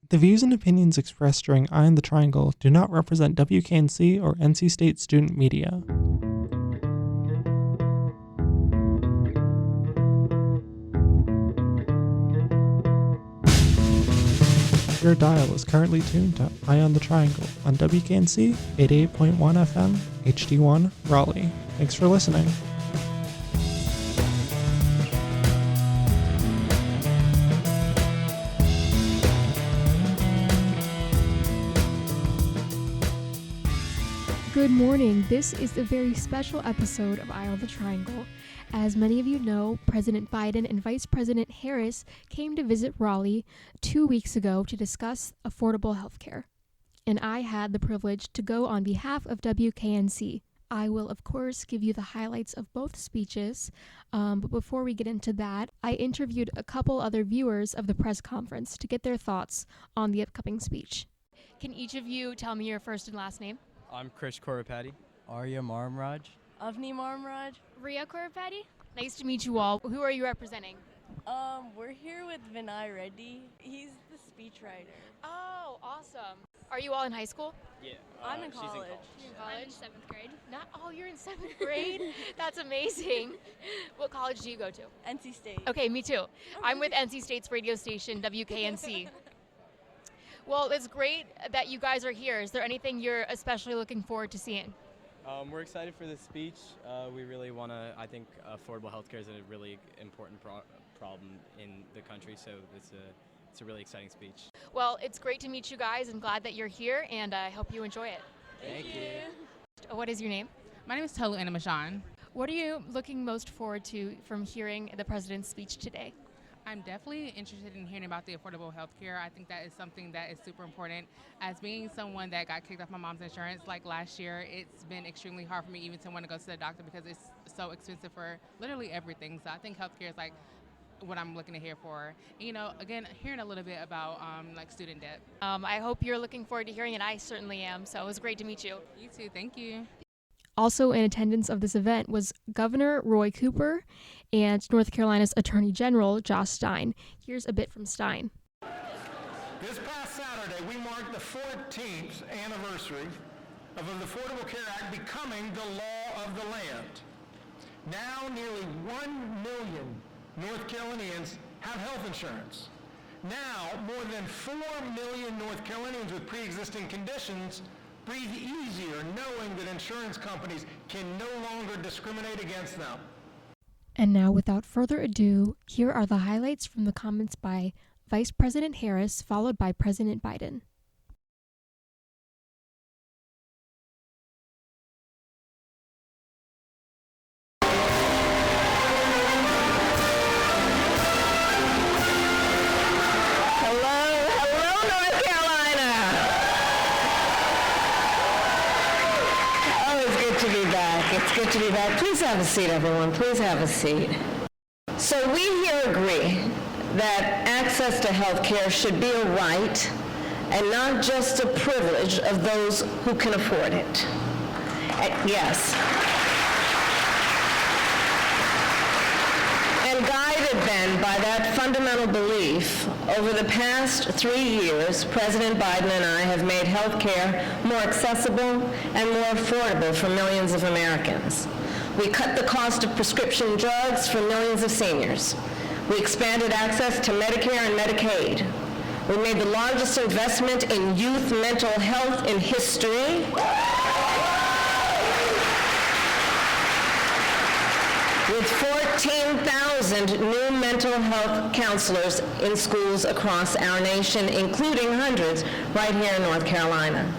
The views and opinions expressed during Eye on the Triangle do not represent WKNC or NC State student media. Your dial is currently tuned to Eye on the Triangle on WKNC 88.1 FM, HD1, Raleigh. Thanks for listening. Good morning. This is a very special episode of Eye on the Triangle. As many of you know, President Biden and Vice President Harris came to visit Raleigh 2 weeks ago to discuss affordable health care. And I had the privilege to go on behalf of WKNC. I will, of course, give you the highlights of both speeches, but before we get into that, I interviewed a couple other viewers of the press conference to get their thoughts on the upcoming speech. Can each of you tell me your first and last name? I'm Krish Korapati. Arya Marmraj. Avni Marmraj. Ria Korapati. Nice to meet you all. Who are you representing? We're here with Vinay Reddy. He's the speechwriter. Oh, awesome. Are you all in high school? Yeah, I'm in she's college. I'm in 7th grade. You're in 7th grade? That's amazing. What college do you go to? NC State. Okay, me too. I'm with NC State's radio station, WKNC. Well, it's great that you guys are here. Is there anything you're especially looking forward to seeing? We're excited for this speech. We really want to, I think affordable healthcare is a really important problem in the country, so it's a really exciting speech. Well, it's great to meet you guys. I'm glad that you're here, and I hope you enjoy it. Thank you. What is your name? My name is Tolu Anamajan. What are you looking most forward to from hearing the president's speech today? I'm definitely interested in hearing about the affordable health care. I think that is something that is super important. As being someone that got kicked off my mom's insurance like last year, it's been extremely hard for me even to want to go to the doctor because it's so expensive for literally everything. So I think healthcare is like what I'm looking to hear for. You know, again, hearing a little bit about like student debt. I hope you're looking forward to hearing it. I certainly am. So it was great to meet you. You too. Thank you. Also in attendance of this event was Governor Roy Cooper and North Carolina's Attorney General Josh Stein. Here's a bit from Stein. This past Saturday, we marked the 14th anniversary of the Affordable Care Act becoming the law of the land. Now nearly 1 million North Carolinians have health insurance. Now more than 4 million North Carolinians with pre-existing conditions breathe easier knowing that insurance companies can no longer discriminate against them. And now, without further ado, here are the highlights from the comments by Vice President Harris, followed by President Biden. Good to be back. Please have a seat, everyone. Please have a seat. So we here agree that access to health care should be a right and not just a privilege of those who can afford it. Yes. And guided then by that fundamental belief, over the past 3 years, President Biden and I have made health care more accessible and more affordable for millions of Americans. We cut the cost of prescription drugs for millions of seniors. We expanded access to Medicare and Medicaid. We made the largest investment in youth mental health in history. With 14,000 new mental health counselors in schools across our nation, including hundreds right here in North Carolina.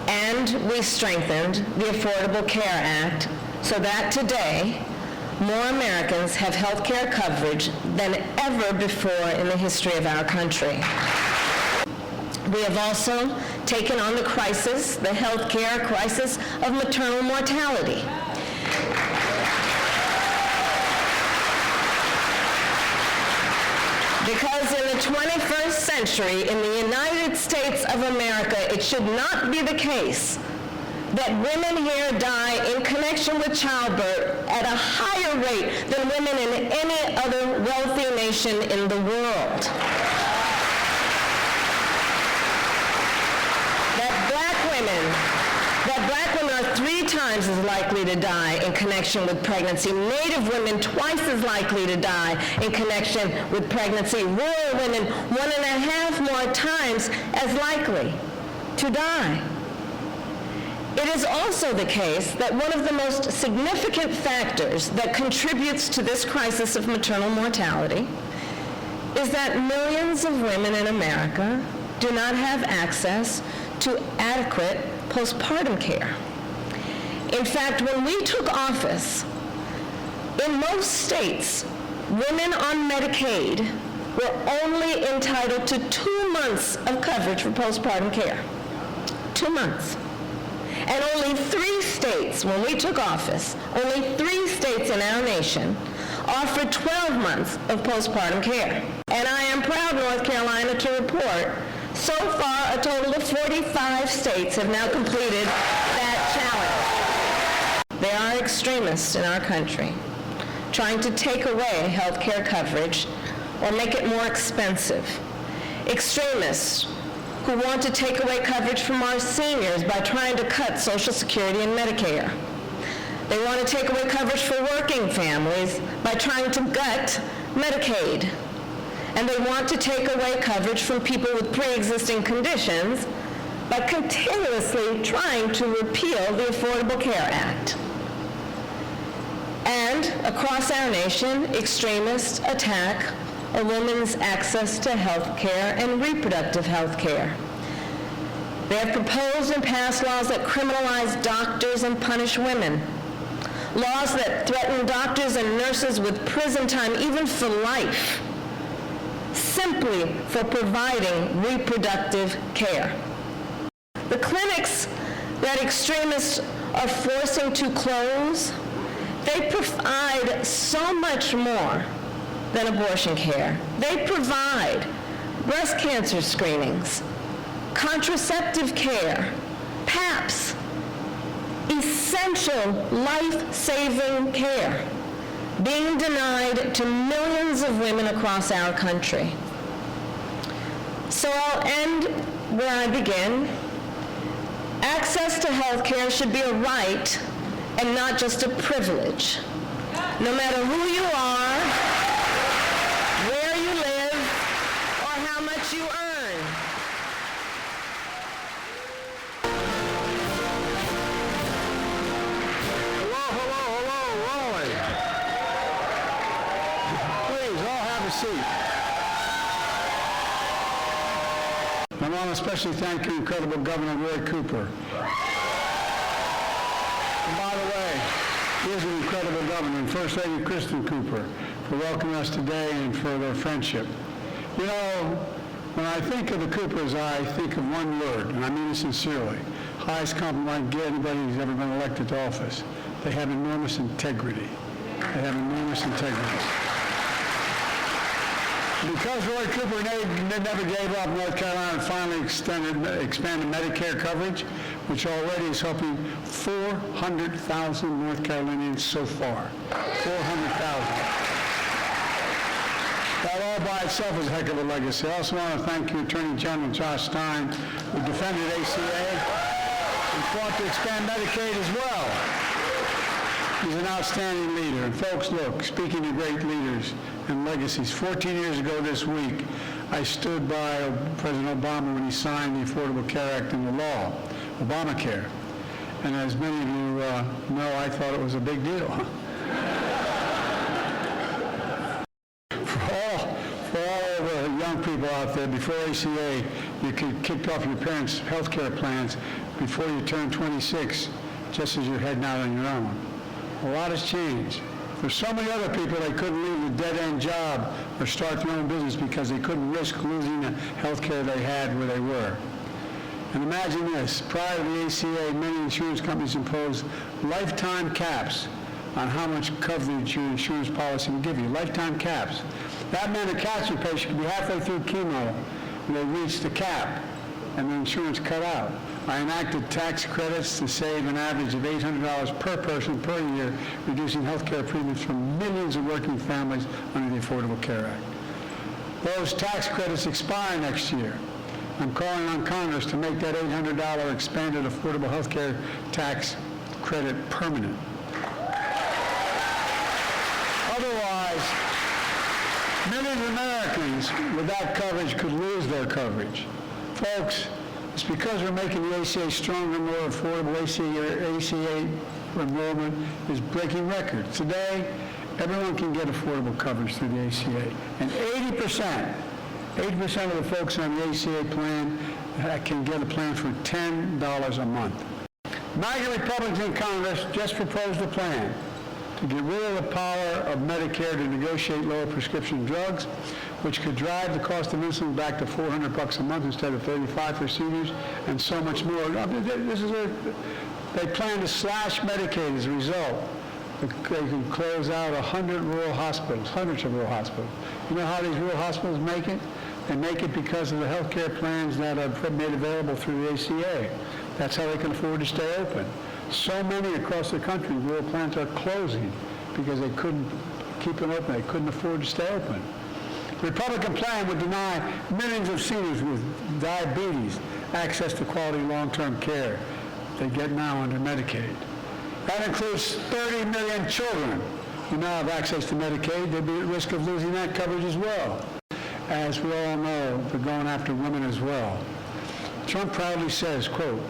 And we strengthened the Affordable Care Act so that today, more Americans have health care coverage than ever before in the history of our country. We have also taken on the crisis, the health care crisis of maternal mortality. Because in the 21st century, in the United States of America, it should not be the case that women here die in connection with childbirth at a higher rate than women in any other wealthy nation in the world. times as likely to die in connection with pregnancy. Native women twice as likely to die in connection with pregnancy. Rural women 1.5 more times as likely to die. It is also the case that one of the most significant factors that contributes to this crisis of maternal mortality is that millions of women in America do not have access to adequate postpartum care. In fact, when we took office, in most states, women on Medicaid were only entitled to 2 months of coverage for postpartum care. 2 months. And only 3 states, when we took office, only 3 states in our nation offered 12 months of postpartum care. And I am proud, North Carolina, to report so far a total of 45 states have now completed that challenge. There are extremists in our country trying to take away health care coverage or make it more expensive. Extremists who want to take away coverage from our seniors by trying to cut Social Security and Medicare. They want to take away coverage for working families by trying to gut Medicaid. And they want to take away coverage from people with pre-existing conditions by continuously trying to repeal the Affordable Care Act. And across our nation, extremists attack a woman's access to health care and reproductive health care. They have proposed and passed laws that criminalize doctors and punish women. Laws that threaten doctors and nurses with prison time, even for life, simply for providing reproductive care. The clinics that extremists are forcing to close, they provide so much more than abortion care. They provide breast cancer screenings, contraceptive care, PAPs, essential life-saving care being denied to millions of women across our country. So I'll end where I begin. Access to health care should be a right and not just a privilege. No matter who you are, where you live, or how much you earn. Hello, Raleigh. Please, all have a seat. I want to especially thank your incredible Governor Roy Cooper. And by the way, he is an incredible governor, and First Lady Kristen Cooper, for welcoming us today and for their friendship. You know, when I think of the Coopers, I think of one word, and I mean it sincerely. Highest compliment I can get anybody who's ever been elected to office. They have enormous integrity. They have enormous integrity. Because Roy Cooper never gave up, North Carolina and finally expanded Medicare coverage, which already is helping 400,000 North Carolinians so far. 400,000. That all by itself is a heck of a legacy. I also want to thank you, Attorney General Josh Stein, who defended ACA and fought to expand Medicaid as well. He's an outstanding leader. And folks, look, speaking of great leaders and legacies, 14 years ago this week, I stood by President Obama when he signed the Affordable Care Act into law, Obamacare. And as many of you know, I thought it was a big deal. For all the young people out there, before ACA, you could kick off your parents' health care plans before you turn 26, just as you're heading out on your own. A lot has changed. For so many other people, they couldn't leave a dead-end job or start their own business because they couldn't risk losing the health care they had where they were. And imagine this, prior to the ACA, many insurance companies imposed lifetime caps on how much coverage your insurance policy would give you, lifetime caps. That meant a cancer patient could be halfway through chemo and they reached the cap and the insurance cut out. I enacted tax credits to save an average of $800 per person per year, reducing health care premiums for millions of working families under the Affordable Care Act. Those tax credits expire next year. I'm calling on Congress to make that $800 expanded affordable health care tax credit permanent. Otherwise, millions of Americans without coverage could lose their coverage. Folks, it's because we're making the ACA stronger, more affordable. ACA enrollment is breaking records. Today, everyone can get affordable coverage through the ACA. And 80% of the folks on the ACA plan can get a plan for $10 a month. MAGA Republicans in Congress just proposed a plan to get rid of the power of Medicare to negotiate lower prescription drugs, which could drive the cost of insulin back to $400 a month instead of $35 for seniors, and so much more. They plan to slash Medicaid as a result. They can close out 100 rural hospitals, hundreds of rural hospitals. You know how these rural hospitals make it? They make it because of the health care plans that are made available through the ACA. That's how they can afford to stay open. So many across the country, rural plants are closing because they couldn't keep them open. They couldn't afford to stay open. The Republican plan would deny millions of seniors with diabetes access to quality long-term care they get now under Medicaid. That includes 30 million children who now have access to Medicaid. They'd be at risk of losing that coverage as well. As we all know, they're going after women as well. Trump proudly says, quote,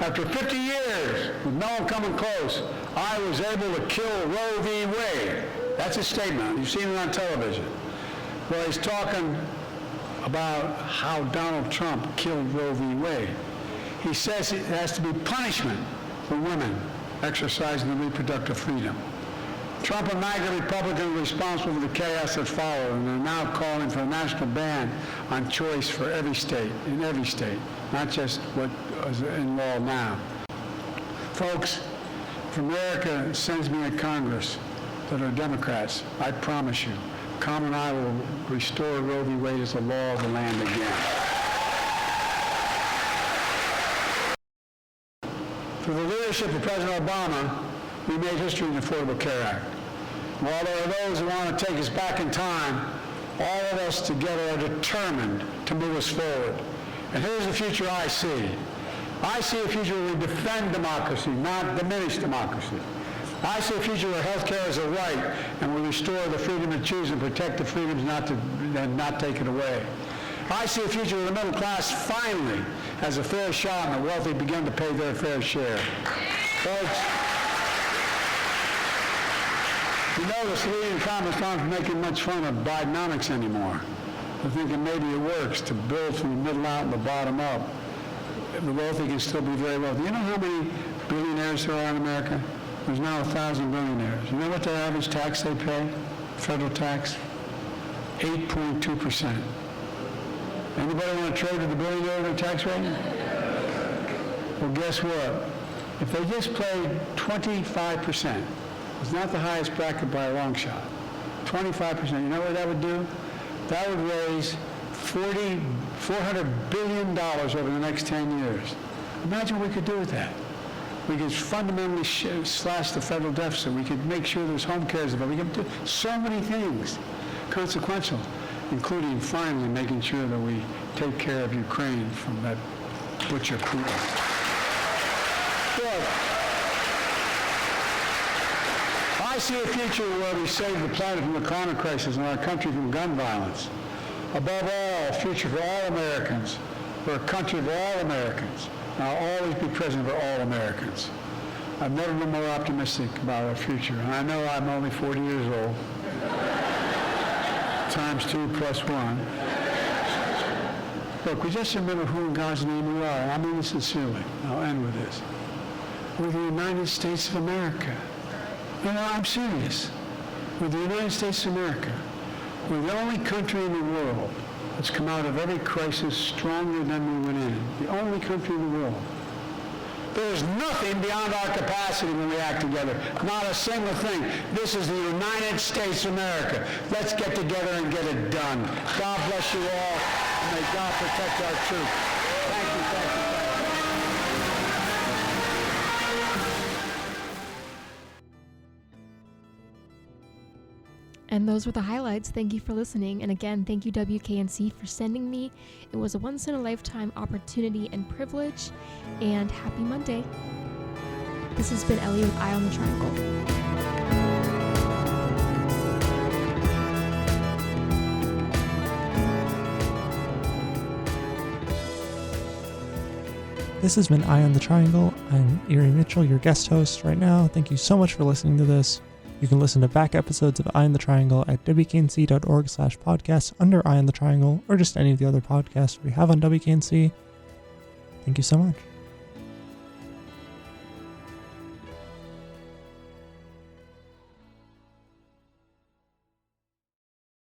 "After 50 years with no one coming close, I was able to kill Roe v. Wade." That's a statement. You've seen it on television. Well, he's talking about how Donald Trump killed Roe v. Wade. He says it has to be punishment for women exercising their reproductive freedom. Trump and MAGA Republicans are responsible for the chaos that followed, and are now calling for a national ban on choice for every state, in every state, not just what is in law now. Folks, if America sends me a Congress that are Democrats, I promise you, Kamala and I will restore Roe v. Wade as the law of the land again. Through the leadership of President Obama, we made history in the Affordable Care Act. While there are those who want to take us back in time, all of us together are determined to move us forward. And here's the future I see. I see a future where we defend democracy, not diminish democracy. I see a future where health care is a right, and we restore the freedom to choose and protect the freedoms and not take it away. I see a future where the middle class finally has a fair shot and the wealthy begin to pay their fair share. Folks, you notice leading economists aren't making much fun of Bidenomics anymore. They're thinking maybe it works to build from the middle out and the bottom up. The wealthy can still be very wealthy. You know how many billionaires there are in America? There's now 1,000 billionaires. You know what their average tax they pay? Federal tax? 8.2%. Anybody want to trade with the billionaire tax rate? Well, guess what? If they just paid 25%, it's not the highest bracket by a long shot. 25%, you know what that would do? That would raise $400 billion over the next 10 years. Imagine what we could do with that. We could fundamentally slash the federal deficit. We could make sure there's home care available. We could do so many things consequential, including finally making sure that we take care of Ukraine from that butcher Putin. Look, I see a future where we save the planet from the climate crisis and our country from gun violence. Above all, a future for all Americans. We're a country of all Americans. And I'll always be president for all Americans. I've never been more optimistic about our future. And I know I'm only 40 years old. Times 2 plus 1. Look, we just remember who in God's name we are. I mean this sincerely. I'll end with this. We're the United States of America. No, I'm serious. We're the United States of America. We're the only country in the world that's come out of every crisis stronger than we went in. The only country in the world. There's nothing beyond our capacity when we act together. Not a single thing. This is the United States of America. Let's get together and get it done. God bless you all. And may God protect our troops. Thank you, thank you, thank you. And those were the highlights. Thank you for listening. And again, thank you WKNC for sending me. It was a once-in-a-lifetime opportunity and privilege. And happy Monday. This has been Ellie with Eye on the Triangle. This has been Eye on the Triangle. I'm Erie Mitchell, your guest host right now. Thank you so much for listening to this. You can listen to back episodes of Eye on the Triangle at WKNC.org/podcast under Eye on the Triangle, or just any of the other podcasts we have on WKNC. Thank you so much.